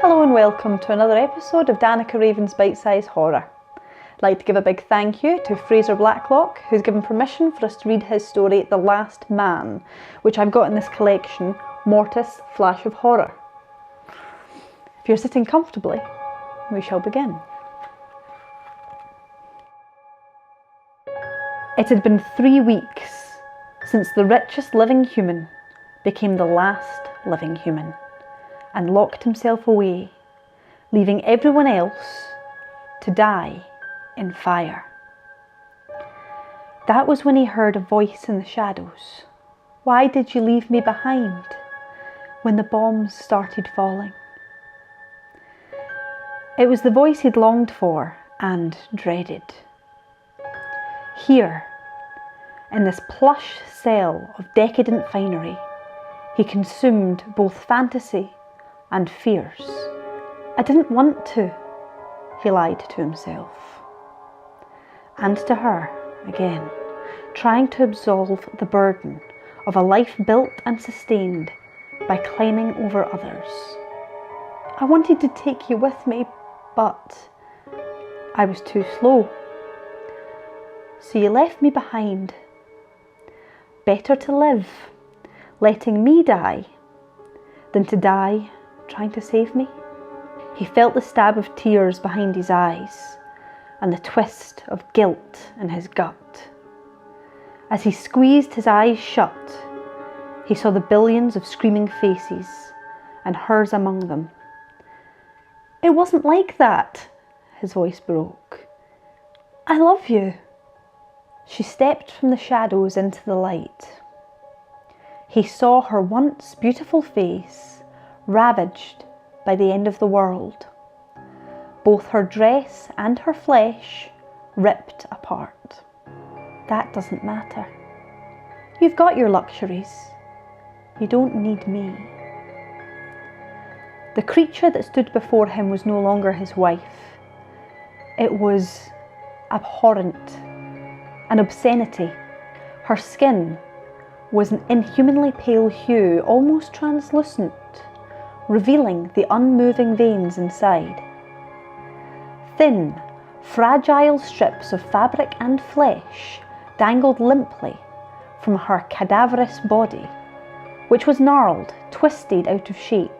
Hello and welcome to another episode of Danica Raven's BiteSize Horror. I'd like to give a big thank you to Fraser Blacklock, who's given permission for us to read his story, The Last Man, which I've got in this collection, Mortis, Flash of Horror. If you're sitting comfortably, we shall begin. It had been 3 weeks since the richest living human became the last living human and locked himself away, leaving everyone else to die in fire. That was when he heard a voice in the shadows. Why did you leave me behind when the bombs started falling? It was the voice he'd longed for and dreaded. Here, in this plush cell of decadent finery, he consumed both fantasy and fears. I didn't want to, he lied to himself. And to her, again, trying to absolve the burden of a life built and sustained by climbing over others. I wanted to take you with me, but I was too slow. So you left me behind. Better to live, letting me die, than to die trying to save me. He felt the stab of tears behind his eyes and the twist of guilt in his gut. As he squeezed his eyes shut, he saw the billions of screaming faces and hers among them. It wasn't like that, his voice broke. I love you. She stepped from the shadows into the light. He saw her once beautiful face ravaged by the end of the world. Both her dress and her flesh ripped apart. That doesn't matter. You've got your luxuries. You don't need me. The creature that stood before him was no longer his wife. It was abhorrent, an obscenity. Her skin was an inhumanly pale hue, almost translucent, revealing the unmoving veins inside. Thin, fragile strips of fabric and flesh dangled limply from her cadaverous body, which was gnarled, twisted out of shape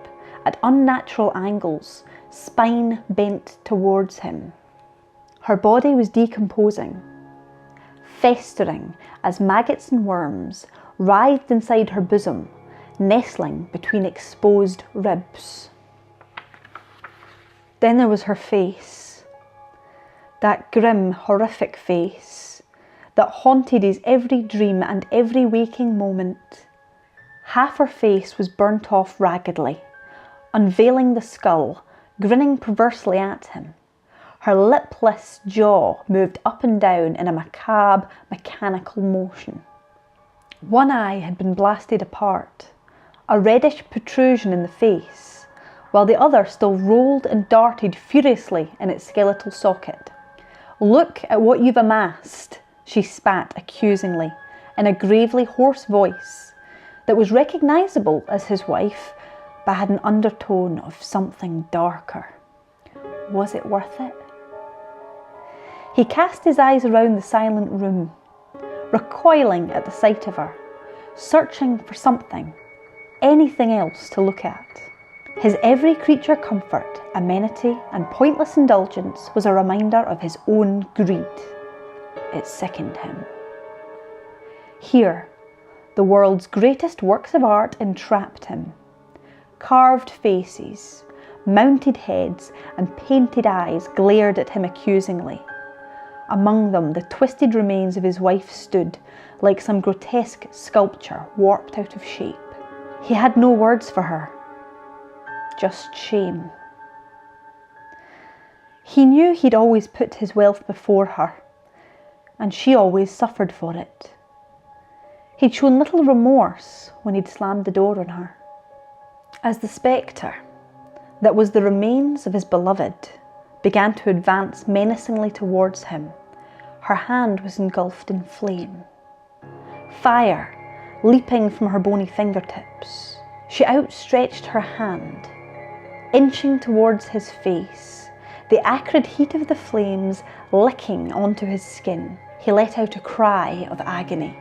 at unnatural angles, spine bent towards him. Her body was decomposing, festering as maggots and worms writhed inside her bosom, nestling between exposed ribs. Then there was her face, that grim, horrific face that haunted his every dream and every waking moment. Half her face was burnt off raggedly, unveiling the skull, grinning perversely at him. Her lipless jaw moved up and down in a macabre, mechanical motion. One eye had been blasted apart, a reddish protrusion in the face, while the other still rolled and darted furiously in its skeletal socket. Look at what you've amassed, she spat accusingly, in a gravely hoarse voice that was recognisable as his wife, but had an undertone of something darker. Was it worth it? He cast his eyes around the silent room, recoiling at the sight of her, searching for something, anything else to look at. His every creature comfort, amenity and pointless indulgence was a reminder of his own greed. It sickened him. Here, the world's greatest works of art entrapped him. Carved faces, mounted heads and painted eyes glared at him accusingly. Among them, the twisted remains of his wife stood like some grotesque sculpture warped out of shape. He had no words for her, just shame. He knew he'd always put his wealth before her, and she always suffered for it. He'd shown little remorse when he'd slammed the door on her. As the spectre that was the remains of his beloved began to advance menacingly towards him, her hand was engulfed in flame. Fire leaping from her bony fingertips, she outstretched her hand, inching towards his face, the acrid heat of the flames licking onto his skin. He let out a cry of agony.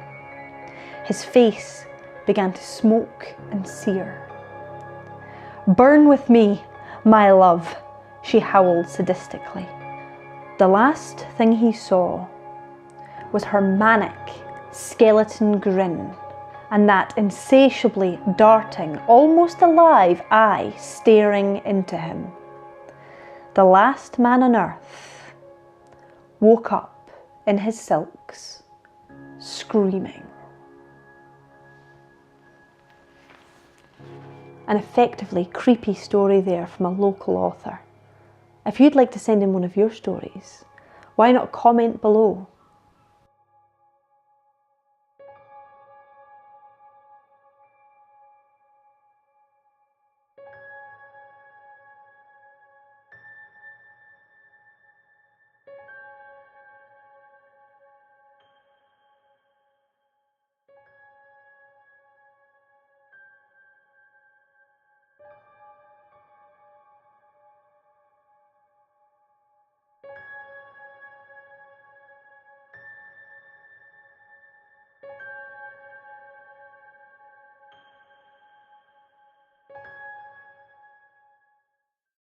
His face began to smoke and sear. "Burn with me, my love," she howled sadistically. The last thing he saw was her manic skeleton grin and that insatiably darting, almost alive eye staring into him. The last man on earth woke up in his silks, screaming. An effectively creepy story there from a local author. If you'd like to send in one of your stories, why not comment below?